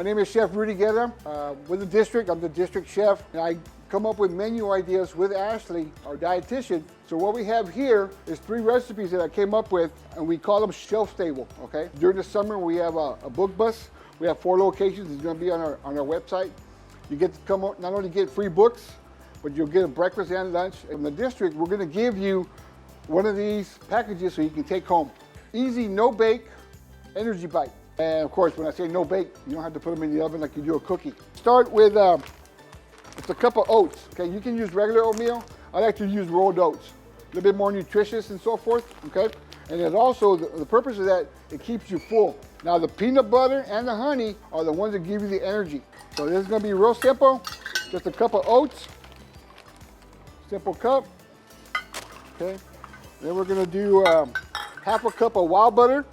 name is Chef Rudy Guerra. With the district, I'm the district chef, and I come up with menu ideas with Ashley, our dietitian. So what we have here is 3 recipes that I came up with, and we call them shelf stable, okay? During the summer, we have a book bus. We have 4 locations. It's gonna be on our website. You get to come up, not only get free books, but you'll get a breakfast and lunch. In the district, we're gonna give you one of these packages so you can take home. Easy, no bake, energy bite. And of course, when I say no bake, you don't have to put them in the oven like you do a cookie. Start with it's a cup of oats. Okay, you can use regular oatmeal. I like to use rolled oats. A little bit more nutritious and so forth. Okay, and it also the purpose of that, it keeps you full. Now the peanut butter and the honey are the ones that give you the energy. So this is going to be real simple. Just a cup of oats. Simple cup. Okay. Then we're going to do half a cup of wild butter.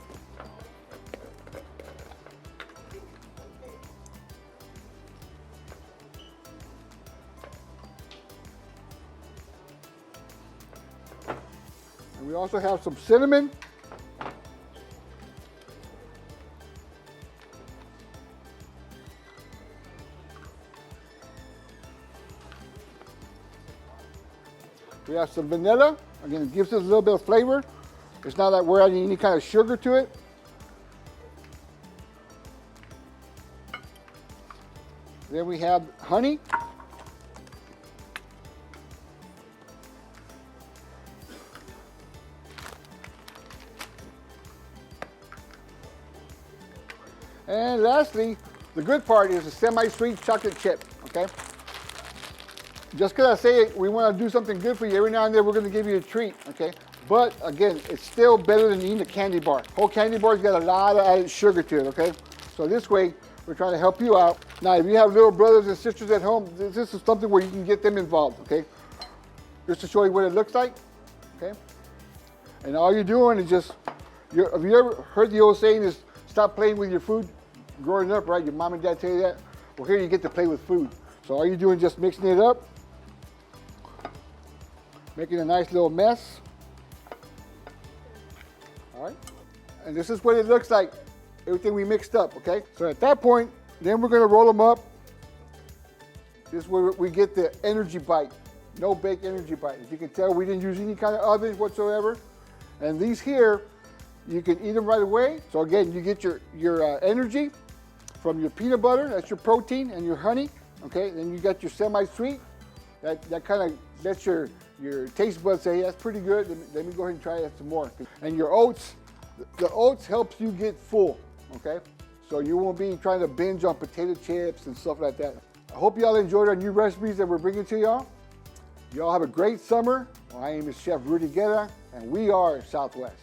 And we also have some cinnamon. We have some vanilla. Again, it gives us a little bit of flavor. It's not that we're adding any kind of sugar to it. Then we have honey. And lastly, the good part is the semi-sweet chocolate chip, okay? Just because I say we want to do something good for you, every now and then we're going to give you a treat, okay? But again, it's still better than eating a candy bar. Whole candy bar's got a lot of added sugar to it, okay? So this way, we're trying to help you out. Now, if you have little brothers and sisters at home, this is something where you can get them involved, okay? Just to show you what it looks like, okay? And all you're doing is just, have you ever heard the old saying is, stop playing with your food? Growing up, right? Your mom and dad tell you that? Well, here you get to play with food. So all you're doing is just mixing it up, making a nice little mess. All right. And this is what it looks like, everything we mixed up, okay? So at that point, then we're gonna roll them up. This is where we get the energy bite, no bake energy bite. As you can tell, we didn't use any kind of ovens whatsoever. And these here, you can eat them right away. So again, you get your energy from your peanut butter, that's your protein, and your honey, okay? Then you got your semi-sweet, that kind of lets your taste buds say, that's pretty good, let me go ahead and try that some more. And your oats, the oats helps you get full, okay? So you won't be trying to binge on potato chips and stuff like that. I hope y'all enjoyed our new recipes that we're bringing to y'all. Y'all have a great summer. My name is Chef Rudy Guerra, and we are Southwest.